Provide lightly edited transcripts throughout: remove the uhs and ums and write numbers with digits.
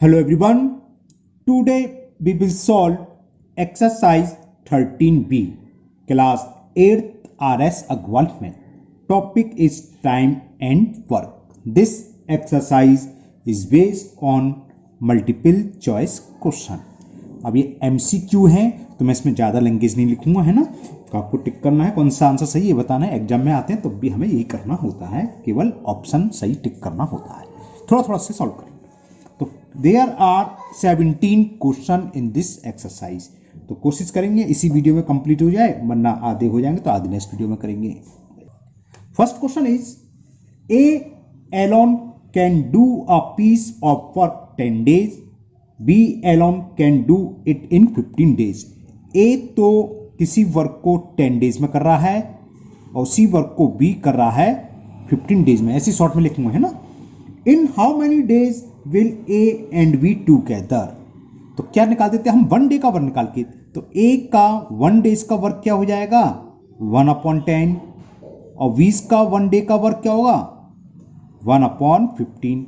Hello everyone. Today we will solve exercise 13B, class 8th RS Agrawal math. Topic is time and work. This exercise is based on multiple choice question. अब ये MCQ है तो मैं इसमें ज़्यादा language नहीं लिखूंगा, है ना। तो आपको टिक करना है कौन सा आंसर सही है बताना है। एग्जाम में आते हैं तो भी हमें यही करना होता है, केवल ऑप्शन सही टिक करना होता है। थोड़ा थोड़ा से सॉल्व करें। तो there are 17 question in this exercise. तो कोशिश करेंगे इसी वीडियो में कंप्लीट हो जाए, वरना आधे हो जाएंगे तो आधे नेक्स्ट वीडियो में करेंगे। First question is A alone can do a piece of work 10 days, B alone can do it in 15 days। A तो किसी वर्क को 10 days में कर रहा है और उसी वर्क को बी कर रहा है 15 days में। ऐसी शॉर्ट में लिखूंगा, है ना। In how many days will A and B together. तो क्या निकाल देते हैं हम, 1 day का वर्क निकाल के। तो ए का 1 days का वर्क क्या हो जाएगा 1/10 और 20 का 1 day का वर्क क्या होगा 1/15।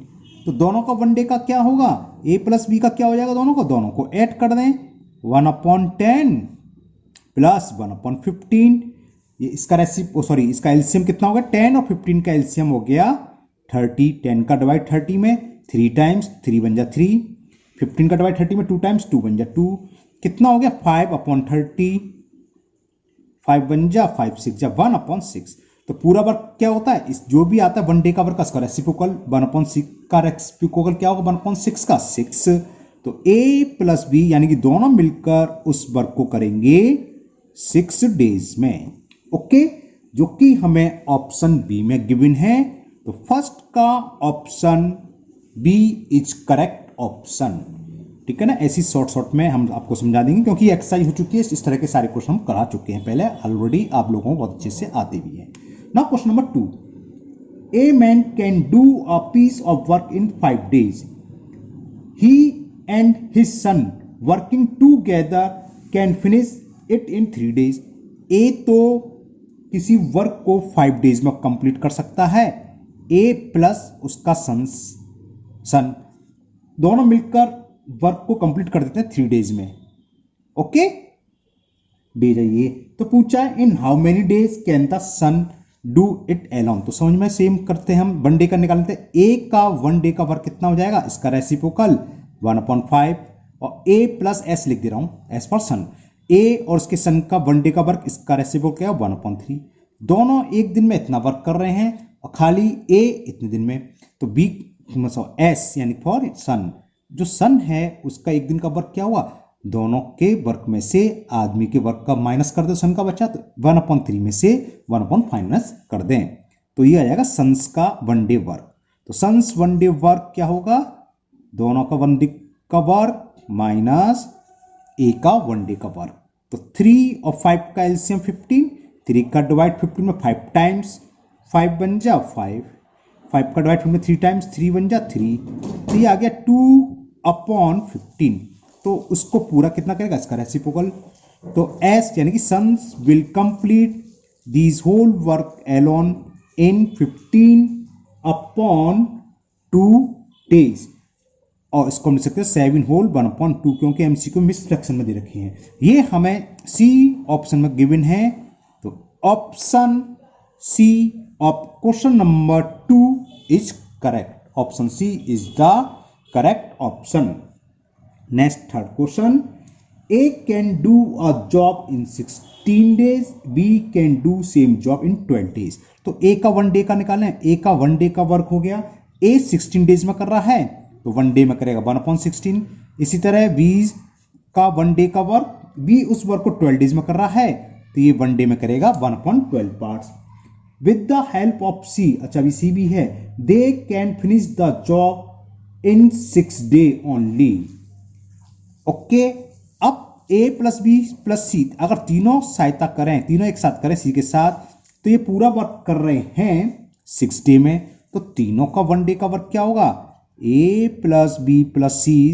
तो दोनों का 1 day का क्या होगा, ए प्लस बी का क्या हो जाएगा, दोनों को ऐड कर दें 1/10 प्लस 1/15। ये इसका इसका एलसीएम कितना होगा 10 और 15 का एलसीएम हो गया 30। 10 का डिवाइड 30 में 3 टाइम्स 3 बन जा 3, 15 का डिवाइड 30 में 2 टाइम्स 2 बन जा 2। कितना हो गया 5/30, 5 बन जा 5 6 जा 1/6। तो पूरा वर्क क्या होता है, इस जो भी आता है 1 day का वर्क का रेसिप्रोकल 1/6 का रेसिप्रोकल क्या होगा 1/6 का 6। तो ए प्लस बी यानी कि दोनों मिलकर उस वर्क को करेंगे 6 days में। ओके, जो कि हमें ऑप्शन बी में गिवन है। तो फर्स्ट का option B is correct option. ठीक है ना। ऐसी शॉर्ट में हम आपको समझा देंगे क्योंकि एक्सरसाइज हो चुकी है, इस तरह के सारे क्वेश्चन हम करा चुके हैं पहले ऑलरेडी, आप लोगों को बहुत अच्छे से आते भी हैं। Now question number 2, a man can do a piece of work in 5 days, he and his son working together can finish it in 3 days। A तो किसी वर्क को 5 days में कंप्लीट कर सकता है, ए प्लस उसका सन दोनों मिलकर वर्क को कंप्लीट कर देते हैं 3 days में। ओके, दे जाइए। तो पूछा है in how many days can the son do it alone. तो समझ में सेम करते हैं हम, 1 day का निकाल लेते हैं। ए का 1 day का वर्क कितना हो जाएगा, इसका रेसिप्रोकल 1/5 और ए प्लस एस लिख दे रहा हूं एस पर सन। ए और उसके सन का 1 day का वर्क, इसका रेसिप्रोकल क्या है 1/3। दोनों एक दिन में इतना वर्क कर रहे हैं और खाली ए इतने दिन में। तो बी एस यानी फॉर सन, जो सन है उसका एक दिन का वर्क क्या हुआ, दोनों के वर्क में से आदमी के वर्क का माइनस कर दो, सन का बचा तो 1/3 में से 1/5 माइनस कर दें तो ये आ जाएगा सन्स का 1 day वर्क। तो सन्स 1 day वर्क क्या होगा, दोनों का 1 day का वर्क माइनस ए का 1 day का वर्क। तो 3 और 5 का एलसीएम 15, 3 का डिवाइड 15 में 5 टाइम्स 5 बन जा 5, 5 का डिवाइड 15 में 3 टाइम्स 3 बन जा 3। तो ये आ गया 2/15। तो उसको पूरा कितना करेगा, इसका रेसिप्रोकल। तो एस यानी कि son's will complete this whole work alone in 15/2 days। और इसको हम लिख सकते हैं 7 whole 1/2 क्योंकि एमसीक्यू मिस फ्रैक्शन में दे रखे हैं। ये हमें सी ऑप्शन में गिवन है। तो option C of question number 2 is correct. Option C is the correct option. Next third question, A can do a job in 16 days, B can do same job in 12 days। तो A का 1 day का निकालें, ए का 1 day का work हो गया, ए 16 days में कर रहा है तो 1 day में करेगा 1/16। इसी तरह बी का 1 day का वर्क, बी उस वर्क को 12 days में कर रहा है तो ये 1 day में करेगा 1/12 parts. With the help of C, अच्छा अभी सी भी है, they can finish the job in 6 days only. Okay, अब A plus B plus C अगर तीनों सहायता करें, तीनों एक साथ करें सी के साथ, तो ये पूरा वर्क कर रहे हैं 6 day में। तो तीनों का 1 day का वर्क क्या होगा, A plus B plus C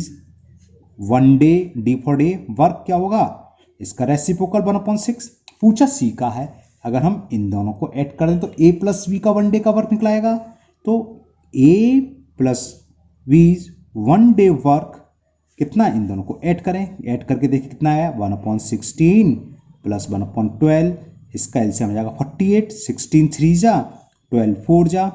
1 day D for day work क्या होगा, इसका रेसिप्रोकल 1/6। पूछा सी का है, अगर हम इन दोनों को ऐड कर दें तो ए प्लस बी का 1 day का वर्क निकलाएगा। तो A plus B one day work कितना, इन दोनों को ऐड करें, ऐड करके देखिए कितना आया 1/16 प्लस 1/12, इसका एलसीएम आ जाएगा 48, 16 3 जा 12 4 जा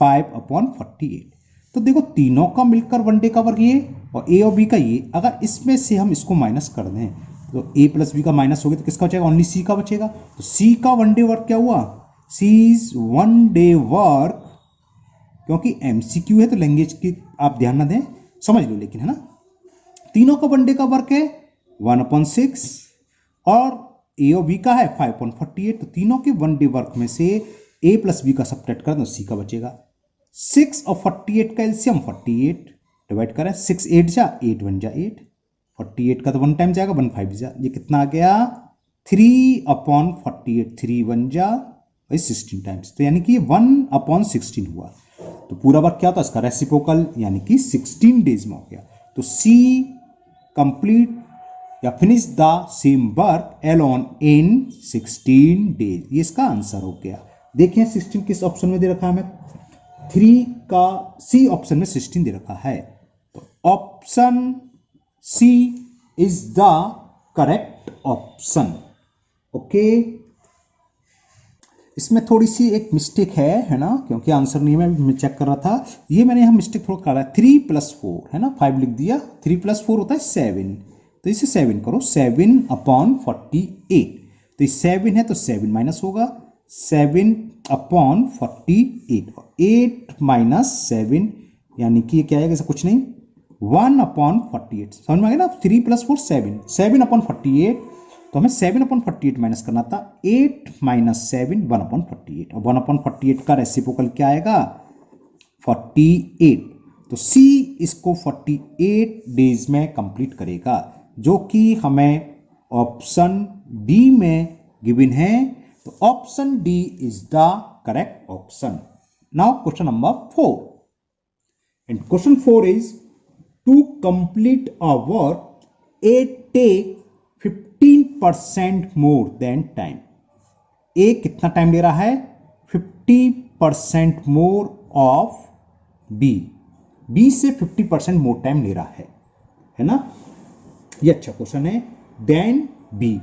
5/48। तो देखो तीनों का मिलकर वन डे का वर्क ये और ए और बी का ये, अगर इसमें से हम इसको माइनस कर दें तो ए प्लस बी का माइनस हो गया तो किसका बचेगा, ओनली सी का बचेगा। तो सी का वन डे वर्क क्या हुआ, सी इज वन डे वर्क, क्योंकि एमसीक्यू है तो लैंग्वेज की आप ध्यान ना दें, समझ लो लेकिन, है ना। तीनों का वन डे का वर्क है 1/6 और ए और बी का है 5/48। तो तीनों के वन डे वर्क में से ए प्लस बी का सब्ट्रैक्ट करें तो सी का बचेगा। 6 और 48 का एलसीएम 48, डिवाइड करें 6 8 जा 8 1 जा 8, 48 का तो 1 टाइम जाएगा 1 5 जा, ये कितना आ गया 3/48, 3 1 जा 16 टाइम्स, तो यानी कि 1/16 हुआ। तो पूरा वर्क क्या होता है इसका, रेसिप्रोकल, यानी कि 16 डेज में हो गया। तो सी कंप्लीट या finish the same work alone in 16 days, ये इसका आंसर हो गया। देखिए 16 किस ऑप्शन में दे रखा है, हमें 3 का सी ऑप्शन में 16 दे रखा है। तो option C is the correct option. Okay, इसमें थोड़ी सी एक मिस्टेक है ना, क्योंकि आंसर नहीं मैं चेक कर रहा था, ये मैंने यहाँ मिस्टेक थोड़ा करा है, 3 + 4 है ना, 5 लिख दिया, 3 + 4 होता है 7, तो इसे 7 करो, 7/48, तो ये 7 है तो 7 माइनस होगा, 7/48, 8 - 7 यानी कि ये क्या आएगा, ऐसा कुछ नहीं, 1/48, समझ में आ गया ना। 3 + 4 7, 7/48, तो हमें 7/48 माइनस करना था, 8 - 7 1/48, और 1/48 का रेसिप्रोकल क्या आएगा 48। तो सी इसको 48 डेज में कंप्लीट करेगा, जो कि हमें ऑप्शन डी में गिवन है। तो option D is the correct option. Now question number 4, and question 4 is to complete a work A take 15% more than time. A कितना टाइम ले रहा है, 50% मोर ऑफ बी, बी से 50% मोर टाइम ले रहा है ना, ये अच्छा क्वेश्चन है। Then B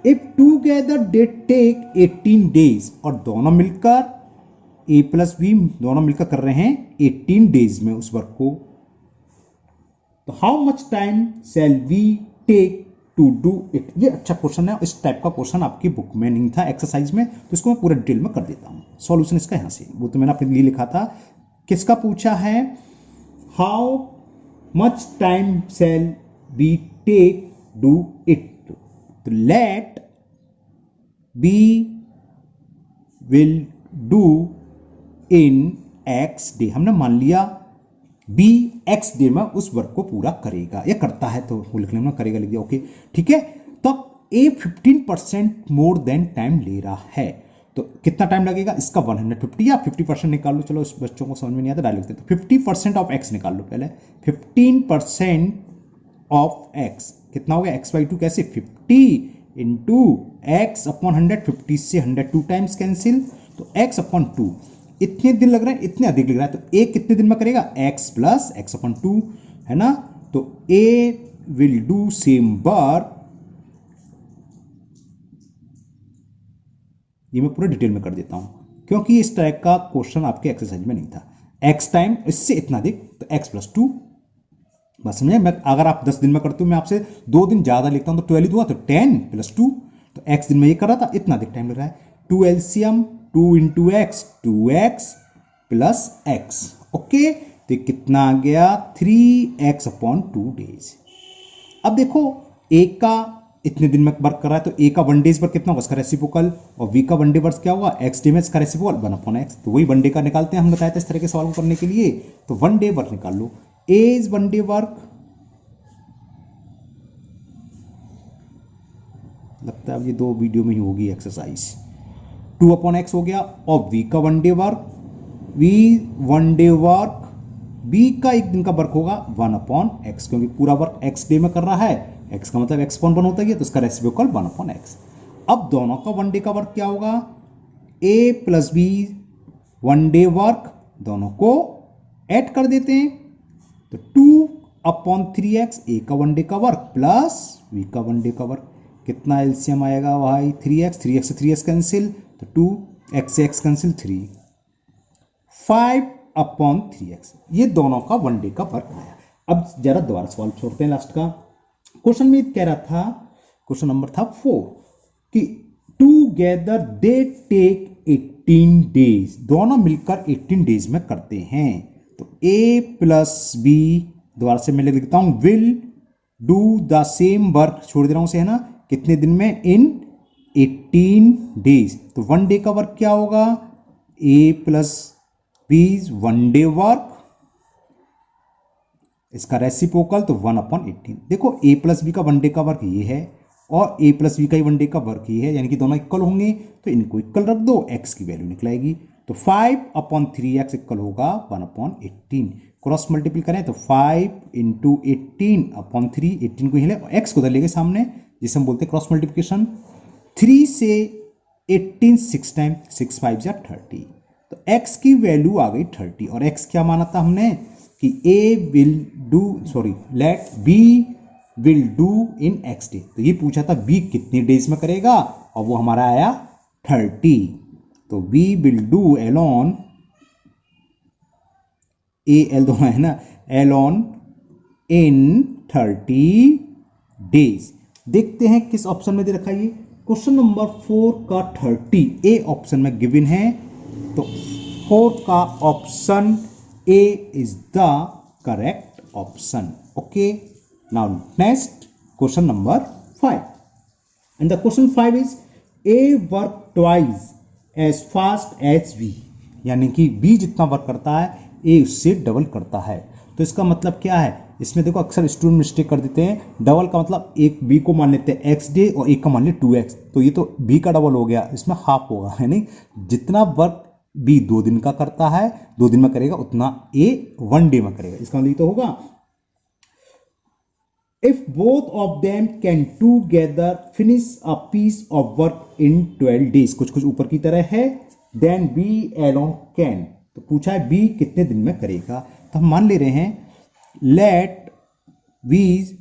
if together they take 18 days, और दोनों मिलकर ए प्लस बी दोनों मिलकर कर रहे हैं 18 डेज में उस वर्क को, तो how much time shall we take to do it. ये अच्छा क्वेश्चन है, इस टाइप का क्वेश्चन आपकी बुक में नहीं था एक्सरसाइज में, तो इसको मैं पूरा डिटेल में कर देता हूं। सॉल्यूशन इसका यहां से, वो तो मैंने अपने लिए लिखा था, किसका पूछा है, how much time shall B take do it. तो let B will do in X day, हमने मान लिया बी एक्स डे में उस वर्क को पूरा करेगा, ये करता है तो वो लिखने में करेगा लिख दिया, ओके ठीक है। तो ए 15% मोर देन टाइम ले रहा है, तो कितना टाइम लगेगा इसका 150, या 50% निकाल लो, चलो इस बच्चों को समझ में नहीं आता डायरेक्ट लिखते, तो 50% ऑफ एक्स निकाल लो पहले, 15% ऑफ एक्स कितना हो गया, x/2 कैसे 50 इंटू x/100, 50 से 100 2 टाइम्स कैंसिल, तो x/2 इतने दिन लग रहे हैं, इतने अधिक लग रहा है, तो ए कितने दिन में करेगा, x + x/2 है ना। तो ए विल डू सेम वर्क, ये मैं पूरा डिटेल में कर देता हूं, क्योंकि इस टाइप का क्वेश्चन आपके एक्सरसाइज में नहीं था। x टाइम इससे इतना अधिक, तो x + 2, बस समझे। मैं अगर आप 10 दिन में करते हो, मैं आपसे 2 दिन ज्यादा लिखता हूं, तो 12 हुआ, तो 10 + 2, तो x दिन में ये कर रहा था, इतना अधिक टाइम लग रहा है। 2 LCM 2 × x 2x + x, okay, तो कितना आ गया 3x/2 डेज। अब देखो ए का इतने दिन में वर्क कर रहा है, तो ए का 1 डेज पर कितना होगा इसका रेसिप्रोकल, और बी का 1 डे वर्क क्या होगा, x डे में इसका रेसिप्रोकल 1/x, तो वही 1 डे का निकालते हैं, हम बताया था इस तरह के सवाल को करने के लिए। तो 1 डे वर्क निकाल लो, ए इज 1 डे वर्क, लगता है अब ये 2 वीडियो में ही होगी एक्सरसाइज, 2/x हो गया, और v का 1 day work, v 1 day work, b का 1 दिन का वर्क होगा 1/x, क्योंकि पूरा वर्क x डे में कर रहा है, x का मतलब x/1 होता है, तो इसका रेसिप्रोकल 1/x। अब दोनों का 1 डे का वर्क क्या होगा, a + b 1 डे वर्क, दोनों को ऐड कर देते हैं, तो 2/3x ए का वन डे का वर्क प्लस बी का वन डे का वर्क, कितना एलसीएम आएगा भाई 3x, 3x से 3x कैंसिल, तो 2x से x कैंसिल 3, 5/3x, ये दोनों का वन डे का वर्क आया। अब जरा दोबारा सवाल छोड़ते हैं लास्ट का। क्वेश्चन में कह रहा था, क्वेश्चन नंबर था 4 कि टूगेदर दे टेक 18 डेज, दोनों मिलकर 18 डेज में करते हैं। तो a प्लस बी, दोबारा से मैं लिख देता हूं, will do the same work, छोड़ दे रहा हूं उसे, है ना, कितने दिन में, इन 18 डेज। तो वन डे का वर्क क्या होगा, a plus B one day work, इसका रेसिप्रोकल तो 1/18। देखो a प्लस बी का वन डे का वर्क ये है और a प्लस बी का वन डे का वर्क ये है, यानी कि दोनों इक्वल होंगे, तो इनको इक्वल रख दो, x की वैल्यू निकलेगी। तो 5/3x इक्वल होगा 1/18। क्रॉस मल्टीपल करें तो 5 × 18/3, 18 को हिले x को उधर लेके सामने, जिसे हम बोलते हैं क्रॉस मल्टीप्लिकेशन। 3 से 18 6 टाइम, 6 5 जा 30, तो x की वैल्यू आ गई 30। और x क्या माना था हमने कि a will do, sorry let b will do in x day, तो ये पूछा था b कितने डेज में करेगा, और वो हमारा आया 30। तो b will do alone, a l दोनों है ना, एलोन इन 30 डेज। देखते हैं किस ऑप्शन में दे रखा है ये। क्वेश्चन नंबर 4 का 30 ए ऑप्शन में गिवन है, तो 4 का option A is the correct option. Okay, now next question number 5, and the question 5 is A work twice as fast as B, यानी कि बी जितना वर्क करता है ए उससे डबल करता है। तो इसका मतलब क्या है, इसमें देखो अक्सर स्टूडेंट मिस्टेक कर देते हैं, डबल का मतलब एक बी को मान लेते हैं एक्स डे और एक का मान लेते 2x, तो ये तो बी का डबल हो गया, इसमें हाफ होगा, है नहीं, जितना वर्क बी 2 दिन का करता है, 2 दिन में करेगा, उतना ए 1 डे में करेगा। इसका मतलब तो होगा if both of them can together finish a piece of work in 12 days, कुछ कुछ ऊपर की तरह है, देन बी एलोन कैन, तो पूछा है बी कितने दिन में करेगा। तो हम मान ले रहे हैं let we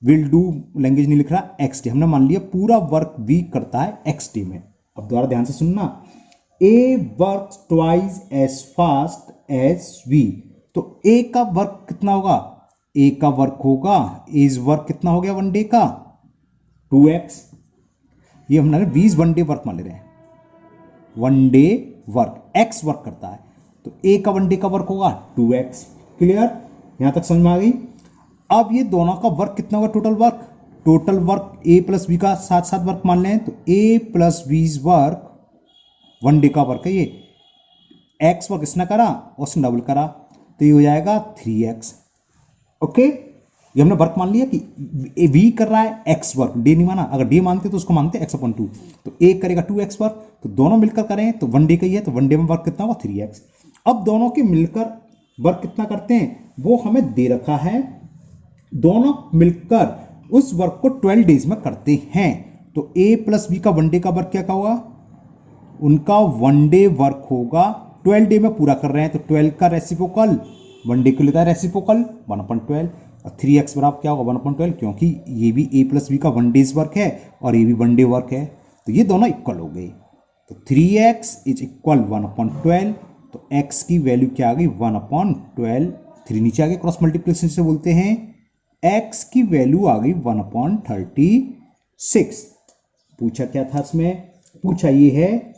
will do, language नहीं लिख रहा, एक्स डे, हमने मान लिया पूरा वर्क बी करता है एक्स डे में। अब दोबारा ध्यान से सुनना, A work twice as fast as B, तो ए का वर्क कितना होगा, ए का वर्क होगा, एज वर्क कितना हो गया वन डे का 2x, ये हमने वीज वन डे वर्क मान ले रहे हैं, one day work, x work करता है, तो ए का वन डे का वर्क होगा 2x। क्लियर, यहां तक समझ में आ गई। अब ये दोनों का वर्क कितना होगा, total work A plus B का साथ साथ वर्क मान लें, तो A plus B's work one day का वर्क है, ये एक्स वर्क इसने करा और उसने डबल करा, तो ये हो जाएगा 3x। ओके, ये हमने वर्क मान लिया कि वी कर रहा है एक्स वर्क, डे नहीं माना, अगर डे मानते तो उसको मानते x/2, तो ए करेगा 2x वर्क, तो दोनों मिलकर करें तो वन डे का ही है, तो वन डे में वर्क कितना होगा 3x। अब दोनों के मिलकर वर्क कितना करते हैं वो हमें दे रखा है, दोनों मिलकर उस वर्क को 12 डेज में करते हैं, तो ए प्लस बी का वन डे का वर्क क्या होगा, उनका वन डे वर्क होगा, 12 डे में पूरा कर रहे हैं, तो 12 का रेसिप्रोकल वन डे को लेता है रेसिप्रोकल 1/12, और 3x बराबर क्या होगा 1/12, क्योंकि ये भी ए प्लस बी का वन डेज वर्क है और ये भी वन डे वर्क है, तो ये दोनों इक्वल हो गए, तो 3x इज इक्वल 1/12, तो x की वैल्यू क्या आ गई 1/12, 3 नीचे आ गए, क्रॉस मल्टीप्लिकेशन से बोलते हैं, x की वैल्यू आ गई 1/36। पूछा क्या था इसमें, पूछा ये है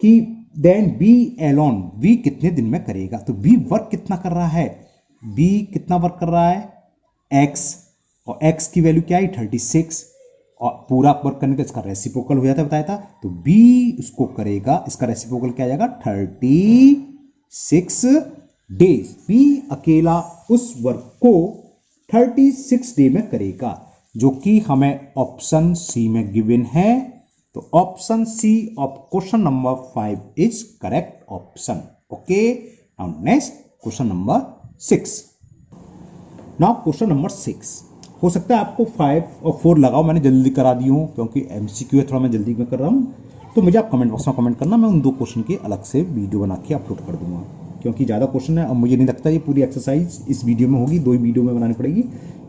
कि देन बी एलोन, बी कितने दिन में करेगा, तो बी वर्क कितना कर रहा है, बी कितना वर्क कर रहा है x, और x की वैल्यू क्या है 36, और पूरा वर्क करने का इसका रेसिप्रोकल हो जाता है, बताया था, तो b उसको करेगा, इसका रेसिप्रोकल क्या आ जाएगा 36 डेज, b अकेला उस वर्क को 36 डे में करेगा, जो कि हमें ऑप्शन सी में गिवन है, तो option C of question number 5 is correct option. Okay, now next question number 6। Now question number 6, हो सकता है आपको 5 और 4 लगाओ, मैंने जल्दी करा दी हूँ क्योंकि एमसीक्यू है, थोड़ा मैं जल्दी में कर रहा हूँ, तो मुझे आप कमेंट बॉक्स में कमेंट करना, मैं उन 2 क्वेश्चन की अलग से वीडियो बना के अपलोड कर दूंगा। क्योंकि ज़्यादा क्वेश्चन है और मुझे नहीं लगता ये पूरी एक्सरसाइज इस वीडियो में होगी, 2 ही वीडियो में बनानी पड़ेगी,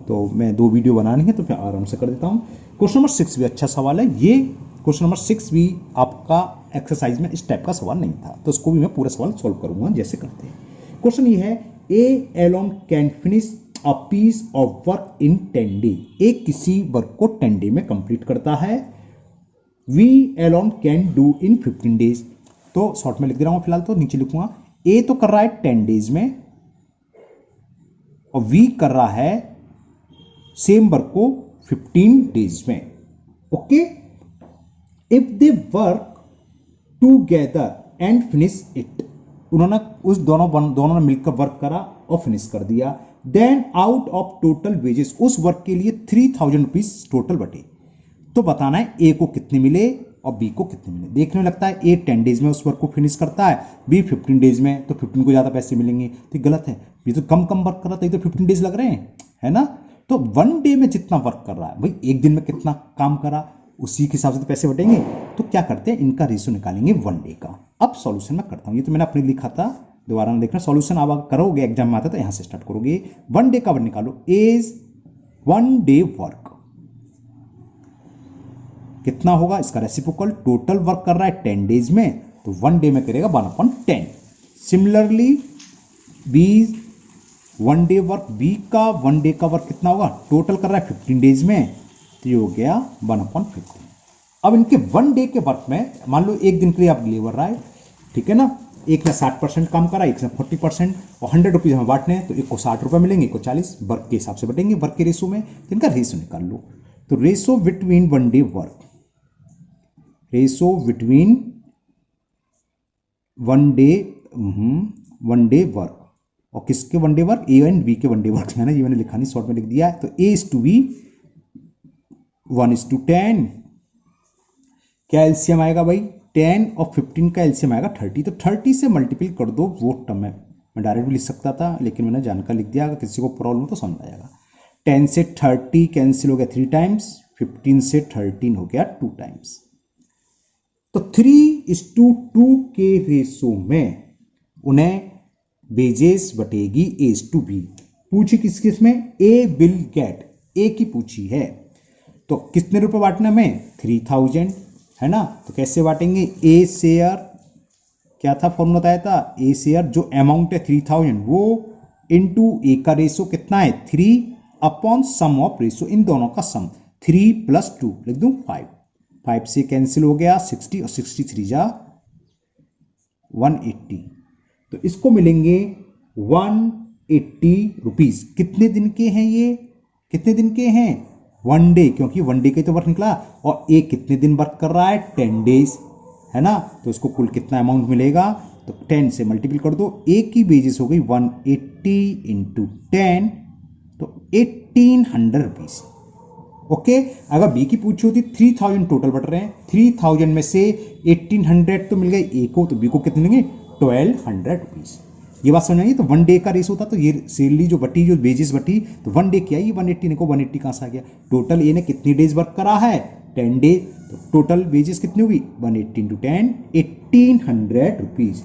तो मैं 2 वीडियो बनानी है तो फिर आराम से कर देता हूँ। क्वेश्चन नंबर 6 भी अच्छा सवाल है। ये क्वेश्चन नंबर 6 भी आपका एक्सरसाइज में इस टाइप का सवाल नहीं था, तो उसको भी मैं पूरा सवाल सॉल्व करूंगा जैसे करते हैं। क्वेश्चन ये है, A alone can finish a piece of work in 10 day. एक किसी वर्क को 10 डे में कंप्लीट करता है। V alone can do in 15 days. तो शॉर्ट में लिख दे रहा हूं फिलहाल, तो नीचे लिखूंगा ए तो कर रहा है 10 डेज में और वी कर रहा है सेम वर्क को 15 डेज में। Okay, if they work together and finish it, उन्होंने उस दोनों ने मिलकर वर्क करा और फिनिश कर दिया। Then out of total wages, उस वर्क के लिए 3000 रुपीज टोटल बटे, तो बताना है ए को कितने मिले और बी को कितने मिले। देखने में लगता है ए 10 डेज में उस वर्क को फिनिश करता है, बी 15 डेज में, तो 15 को ज्यादा पैसे मिलेंगे। तो गलत है, ये तो कम वर्क कर रहा था, ये तो 15 डेज लग रहे हैं, है ना। तो 1 डे में जितना वर्क कर रहा है, भाई एक दिन में कितना काम करा उसी के हिसाब से तो पैसे बटेंगे। तो क्या करते हैं, इनका रेशो निकालेंगे 1 डे का। अब सॉल्यूशन मैं करता हूं, ये तो मैंने अपने लिखा था, दोबारा ना देखना। सॉल्यूशन आप करोगे एग्जाम में आता तो यहां से स्टार्ट करोगे। 1 डे का वर्क निकालो, इज 1 डे वर्क कितना होगा, इसका रेसिप्रोकल, टोटल वर्क कर रहा है 10 डेज में, तो 1 डे में करेगा 1/10। Similarly B 1 day work, B का 1 डे का वर्क कितना होगा, टोटल कर रहा है 15 डेज में, तो ये हो गया 1/15। अब इनके 1 डे के वर्क में मान लो एक दिन के लिए आप लेबर रहा है, ठीक है ना, एक ने 60% काम करा, एक ने 40%, और 100 रुपीज हमें बांटने हैं, तो एक को 60 रुपये मिलेंगे, एक को 40, वर्क के हिसाब से बटेंगे वर्क के रेशो में। तो इनका रेशो निकाल लो। तो ratio between 1 day work, ratio between 1 day work, और किसके 1 day work, A and B के 1 डे वर्क है ना, ये मैंने लिखा नहीं, शॉर्ट में लिख दिया है। तो ए इज टू बी 1:10। क्या एलसीएम आएगा भाई, 10 और 15 का एलसीएम आएगा 30, तो 30 से मल्टीपल कर दो, वो टर्म है, मैं डायरेक्ट भी लिख सकता था लेकिन मैंने जानकर लिख दिया, अगर किसी को प्रॉब्लम हो तो समझ आएगा। 10 से 30 कैंसिल हो गया 3 टाइम्स, 15 से 13 हो गया 2 टाइम्स। तो 3:2 के रेशो में उन्हें वेजेस बटेगी A:B। पूछी किस किस में, ए विल गेट, ए की पूछी है, तो कितने रुपए बांटना में, 3000, है ना। तो कैसे बांटेंगे, ए शेयर, क्या था फॉर्मूला बताया था, ए शेयर जो अमाउंट है 3000 वो इनटू ए का रेशो कितना है 3 अपॉन सम ऑफ रेशो, इन दोनों का सम, 3 + 2 लिख दूं 5 से कैंसिल हो गया 60 और 63 जा 180, तो इसको मिलेंगे 180 रुपीज। कितने दिन के हैं ये, कितने दिन के हैं, 1 डे, क्योंकि 1 डे का तो वर्क निकला, और ए कितने दिन वर्क कर रहा है 10 डेज, है ना। तो इसको कुल कितना अमाउंट मिलेगा, तो 10 से मल्टीपल कर दो, ए की वेजेस हो गई 180 × 10, तो 1800 रुपीज। ओके, अगर बी की पूछी होती 3000 टोटल बट रहे हैं, 3000 में से 1800 तो मिल गए ए को, तो बी को कितने मिलेंगे 1200 रुपीज। ये बात समझ आई। तो 1 डे का रेशो था, तो ये सैलरी जो बटी, जो वेजेस बटी, तो 1 डे क्या, ये 180 को 180 कहां से आ गया, टोटल ए ने कितनी डेज वर्क करा है 10 डे, तो टोटल वेजेस कितनी होगी 180 × 10 1800 रुपीज,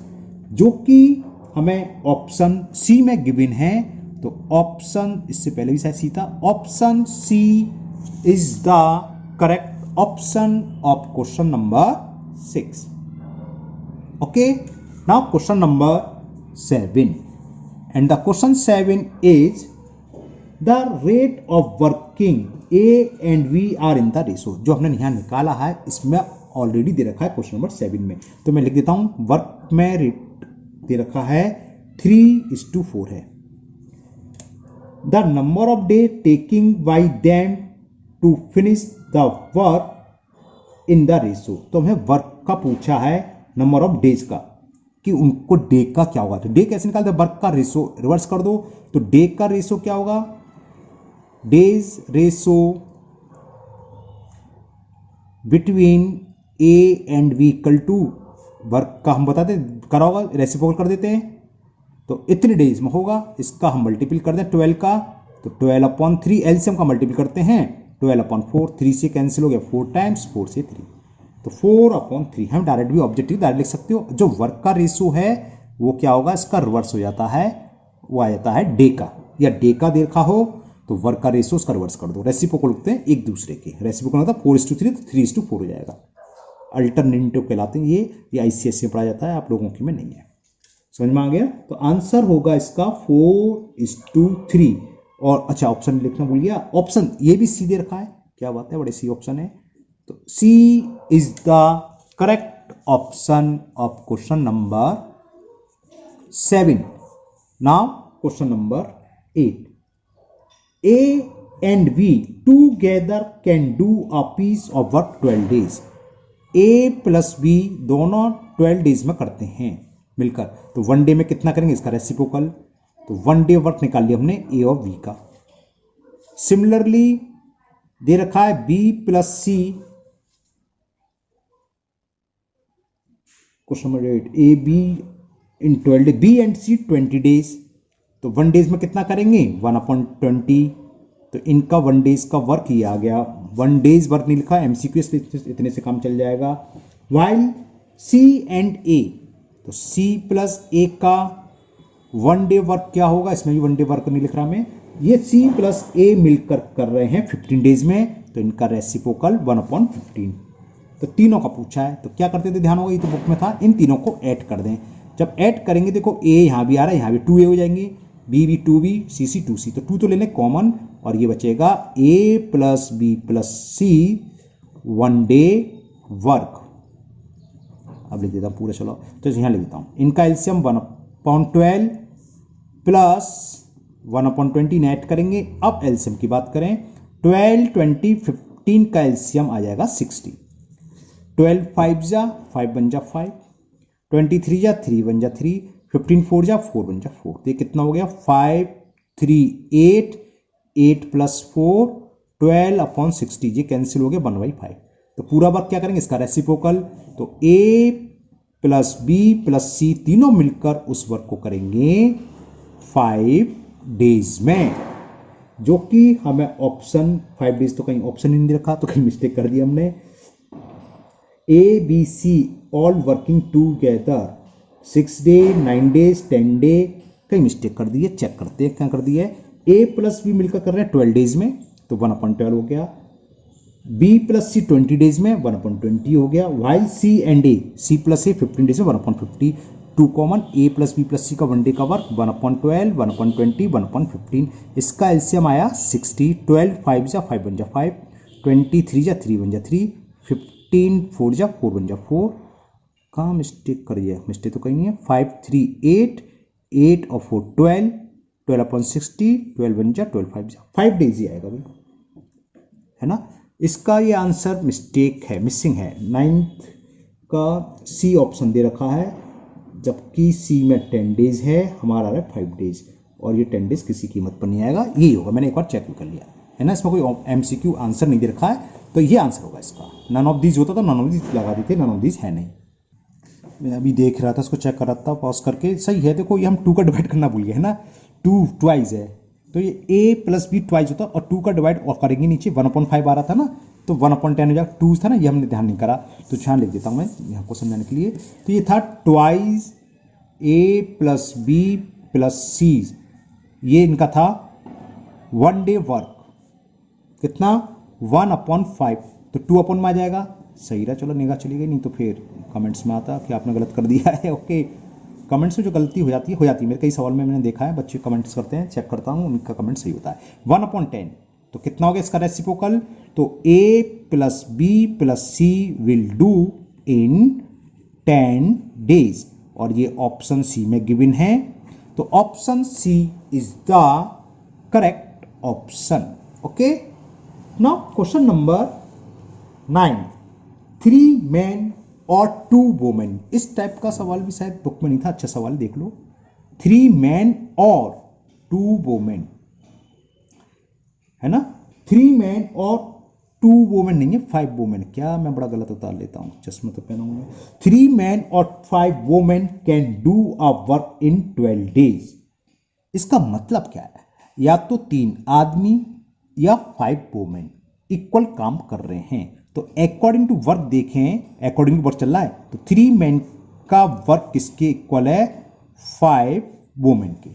जो कि हमें ऑप्शन सी में गिवन है। तो ऑप्शन, इससे पहले भी शायद सी था, option C is the correct option of question number 6. Okay, now question number 7, and the question 7 is the rate of working A and B are in the ratio। जो हमने यहाँ निकाला है इसमें ऑलरेडी दे रखा है क्वेश्चन नंबर 7 में, तो मैं लिख देता हूं, वर्क में रेट दे रखा है 3:4 है। the number of day taking by them to finish the work in the ratio, तो हमें वर्क का पूछा है नंबर ऑफ डेज का, कि उनको डे का क्या होगा। तो डे कैसे निकालते हैं, वर्क का रेशो रिवर्स कर दो, तो डे का रेशो क्या होगा, days ratio between A and B equal to work का, हम बताते करा होगा रेसिप्रोकल कर देते हैं, तो इतने डेज में होगा, इसका हम मल्टीपल कर दें 12 का, तो 12/3, एलसीएम का मल्टीपल करते हैं 12/4, 3 से कैंसिल हो गया 4 टाइम्स, 4 से 3, तो 4/3। हम डायरेक्ट भी ऑब्जेक्टिव डायरेक्ट लिख सकते हो, जो वर्क का रेशो है वो क्या होगा, इसका रिवर्स हो जाता है, वो आ जाता है डे का, या डे का दे रखा हो तो वर्क का रेशियो उसका रिवर्स कर दो। रेसिप्रोकल लिखते हैं एक दूसरे के, रेसिप्रोकल होता है 4:3 तो 3:4 हो जाएगा। अल्टरनेटिव कहलाते हैं ये आईसीएसई में पढ़ा जाता है, आप लोगों की में नहीं है। समझ में आ गया? तो आंसर होगा इसका 4:3। और अच्छा ऑप्शन लिखना भूल गया, ऑप्शन ये भी सी दे रखा है, क्या बात है, बड़े सी ऑप्शन है। तो C is the correct option of question number 7। Now question number 8। A and B together can do a piece of work 12 days. A plus B दोनों 12 डेज में करते हैं मिलकर, तो 1 डे में कितना करेंगे, इसका रेसिप्रोकल। तो 1 डे वर्क निकाल लिया हमने A और B का। सिमिलरली दे रखा है B plus C, question number 8, A B in 12 days, B and C 20 days, तो 1 डेज में कितना करेंगे 1/20। तो इनका 1 डेज का वर्क ही आ गया, 1 डेज वर्क नहीं लिखा, एमसीक्यू इतने से काम चल जाएगा। वाइल सी एंड ए, तो सी प्लस ए का 1 डे वर्क क्या होगा, इसमें भी 1 डे वर्क नहीं लिख रहा मैं, ये सी प्लस ए मिलकर कर रहे हैं 15 डेज में, तो इनका रेसिप्रोकल 1/15। तो तीनों का पूछा है, तो क्या करते थे, ध्यान होगा ये तो बुक में था, इन तीनों को ऐड कर दें। जब ऐड करेंगे देखो ए यहां भी आ रहा है, यहां भी 2A हो जाएंगे, बी भी 2B, सी सी 2C, तो 2 तो ले लें कॉमन, और ये बचेगा A plus B plus C 1 day work. अब लिख देता हूं पूरा, चलो तो यहां लिख देता हूं, इनका एलसीएम 1/12 प्लस 1/20 ऐड करेंगे। अब एलसीएम की बात करें, 12, 20, 15 का एलसीएम आ जाएगा 60। 12 5 जा 5 बन जा 5, 23 जा 3 बन जा 3, 15 4 जा 4 बन जा 4, तो ये कितना हो गया 5 3 8, 8 प्लस 4 12/60, ये कैंसिल हो गया 1/5। तो पूरा वर्क क्या करेंगे, इसका रेसिप्रोकल, तो A plus B plus C तीनों मिलकर उस वर्क को करेंगे 5 डेज में, जो कि हमें ऑप्शन 5 डेज, तो कहीं ऑप्शन ही नहीं रखा, तो कहीं मिस्टेक कर दी हमने। A B C all working together 6 day 9 days 10 day, कहीं मिस्टेक कर दी है, चेक करते हैं क्या कर दी है। A प्लस बी मिलकर कर रहे हैं 12 डेज में, तो 1/12 हो गया। B प्लस सी 20 डेज में 1/20 हो गया। While C and A, C plus A 15 days में 1/50, 2 common, A plus B plus C का 1 डे का वर्क 1/12, 1/20, 1/15, इसका एलसीएम आया 60। 12 5 जा 5 बन जा 5, 23 जा 3 बन जा 3, 15 4 जा 4 बन जा 4, कहाँ मिस्टेक करिए, मिस्टेक तो कहीं नहीं है। 5 3 8, 8 और 4 12, 12/60, 12 बन जा 12 5 जा 5 डेज ही आएगा भाई, है ना। इसका ये आंसर मिस्टेक है, मिसिंग है। 9th का सी ऑप्शन दे रखा है, जबकि सी में 10 डेज है, हमारा आ रहा है 5 डेज, और ये 10 डेज किसी कीमत पर नहीं आएगा, यही होगा, मैंने एक बार चेक भी कर लिया है ना। इसमें कोई एमसीक्यू आंसर नहीं दे रखा है, तो ये आंसर होगा इसका। नन ऑफ दीज होता तो नन ऑफ दीज लगा देते, नन ऑफ दीज है नहीं। मैं अभी देख रहा था, इसको चेक कर रहा था पॉज करके, सही है। देखो ये हम 2 का डिवाइड करना भूल गए है ना, 2 ट्वाइस है, तो ये A प्लस बी ट्वाइस होता, और 2 का डिवाइड और करेंगे नीचे 1/5 आ रहा था ना, तो 1/10 हो जाएगा, 2 था ना, ये हमने ध्यान नहीं करा, तो ध्यान लिख देता हूँ मैं यहाँ को समझाने के लिए। तो ये था twice A plus B plus C, ये इनका था 1 डे वर्क, कितना 1/5, तो 2 में आ जाएगा, सही रहा। चलो निगाह चली गई, नहीं तो फिर कमेंट्स में आता कि आपने गलत कर दिया है। ओके, कमेंट्स में जो गलती हो जाती है मेरे कई सवाल में मैंने देखा है, बच्चे कमेंट्स करते हैं, चेक करता हूँ, उनका कमेंट सही होता है। 1/10, तो कितना हो गया इसका रेसिप्रोकल, तो A plus B plus C will do in 10 days, और ये ऑप्शन सी में गिवन है, तो option C is the correct option. Okay, now question number 9, 3 men और 2 women, इस टाइप का सवाल भी शायद बुक में नहीं था, अच्छा सवाल देख लो। 3 men और 2 women, है ना, 3 men और 2 women नहीं है, 5 women, क्या मैं बड़ा गलत उतार लेता हूं, चश्मा तो पहना हूं। 3 men और 5 women can do a work in 12 days, इसका मतलब क्या है, या तो 3 आदमी या 5 वोमेन इक्वल काम कर रहे हैं। तो अकॉर्डिंग टू वर्क देखें, अकॉर्डिंग टू वर्क चल रहा है, तो 3 men का वर्क किसके इक्वल है, 5 वुमेन के।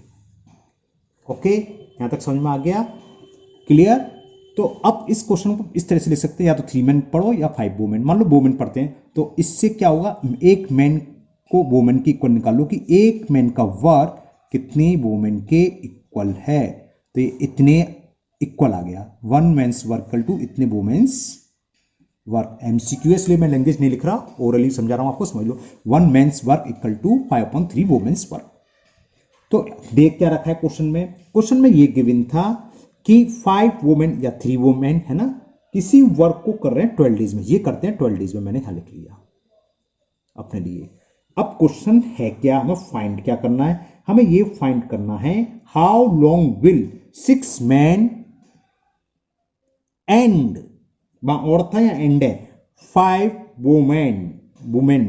ओके, यहां तक समझ में आ गया? क्लियर? तो अब इस क्वेश्चन को इस तरह से लिख सकते हैं, या तो 3 मैन पढ़ो या 5 वुमेन। मान लो वुमेन पढ़ते हैं, तो इससे क्या होगा, एक मैन को वुमेन की इक्वल निकालो कि एक मैन का वर्क कितनी वुमेन के इक्वल है। तो ये इतने इक्वल आ गया, 1 मैन्स वर्क इक्वल टू इतने वुमेन्स वर्क। एमसीक्यू इसलिए मैं लैंग्वेज नहीं लिख रहा, ओरली समझा रहा हूं आपको, समझ लो। 1 man's work equal to 5/3 women's work. तो देख क्या रखा है क्वेश्चन में? क्वेश्चन में ये गिवन था कि 5 वुमेन या 3 वुमेन है ना, किसी वर्क को कर रहे हैं 12 डेज में। ये करते हैं 12 डेज में, मैंने यहां लिख लिया अपने लिए। अब क्वेश्चन है क्या, हमें फाइंड क्या करना है? हमें ये फाइंड करना है how long will 6 man and, और था या एंड है, 5 वुमेन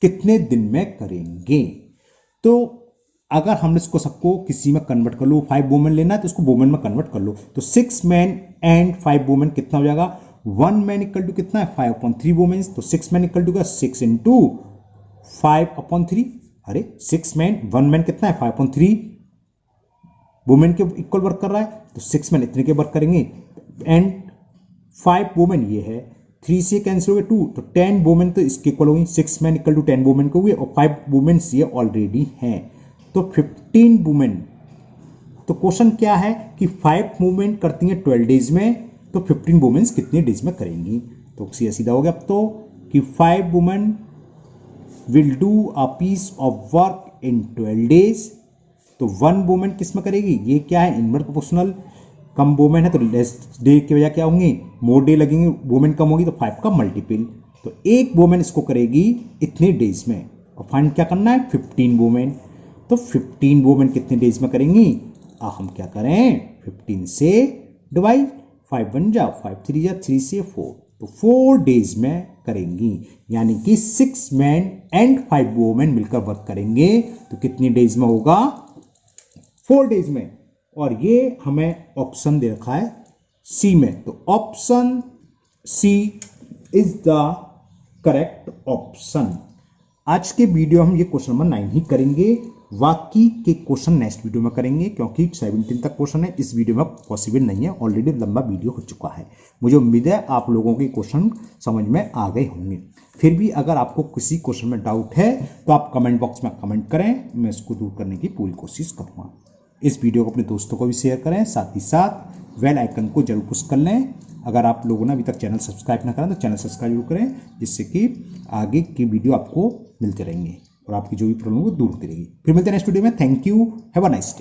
कितने दिन में करेंगे। तो अगर हम इसको सबको किसी में कन्वर्ट कर लो, 5 वुमेन लेना है तो उसको वुमेन में कन्वर्ट कर लो। तो 6 मैन एंड 5 वुमेन कितना हो जाएगा? 1 मैन इक्वल टू कितना है, 5/3 वुमेन्स। तो 6 मैन इक्वल टू क्या, 6 इंटू 5/3। अरे 6 मैन, 1 मैन कितना है, 5/3 वुमेन के इक्वल वर्क कर रहा है, तो 6 मैन इतने के वर्क करेंगे। एंड 5 वुमेन ये है, 3 से कैंसिल हो गए 2, तो 10 वुमेन तो इसके इक्वल होगी। 6 मैन इक्वल टू 10 वुमेन को हुए, और 5 वुमेन्स ये ऑलरेडी हैं, तो 15 वुमेन। तो क्वेश्चन क्या है कि 5 वुमेन करती हैं 12 डेज में, तो 15 वुमेन्स कितने डेज में करेंगी। तो सीधा सीधा हो गया अब तो कि 5 women will do a piece of work in 12 days. तो 1 वुमेन किस में करेगी, ये क्या है, इनवर्स प्रोपोर्शनल। कम वुमेन है तो लेस डे की वजह क्या होंगे, मोर डे लगेंगे। वुमेन कम होगी तो 5 का मल्टीपल। तो एक वुमेन इसको करेगी इतने डेज में, और फाइंड क्या करना है, 15 वुमेन। तो 15 वुमेन कितने डेज में करेंगी, हम क्या करें, 15 से डिवाइड, 5 बन जाओ, 5 3 जा 3 से 4, तो 4 डेज में करेंगी। यानी कि 6 मैन एंड 5 वुमेन मिलकर वर्क करेंगे, तो कितनी डेज में होगा, 4 डेज में। और ये हमें ऑप्शन दे रखा है सी में, तो option C is the correct option. आज के वीडियो हम ये क्वेश्चन नंबर 9 ही करेंगे, बाकी के क्वेश्चन नेक्स्ट वीडियो में करेंगे, क्योंकि 17 तक क्वेश्चन है, इस वीडियो में पॉसिबल नहीं है, ऑलरेडी लंबा वीडियो हो चुका है। मुझे उम्मीद है आप लोगों के क्वेश्चन समझ में आ गए होंगे। फिर भी अगर आपको किसी क्वेश्चन में डाउट है तो आप कमेंट बॉक्स में कमेंट करें, मैं इसको दूर करने की पूरी कोशिश करूँगा। इस वीडियो को अपने दोस्तों को भी शेयर करें, साथ ही साथ बेल आइकन को जरूर पुश कर लें। अगर आप लोगों ने अभी तक चैनल सब्सक्राइब ना करें तो चैनल सब्सक्राइब जरूर करें, जिससे कि आगे की वीडियो आपको मिलते रहेंगे और आपकी जो भी प्रॉब्लम वो दूर होती रहेगी। फिर मिलते हैं नेक्स्ट वीडियो में। Thank you, have a nice day.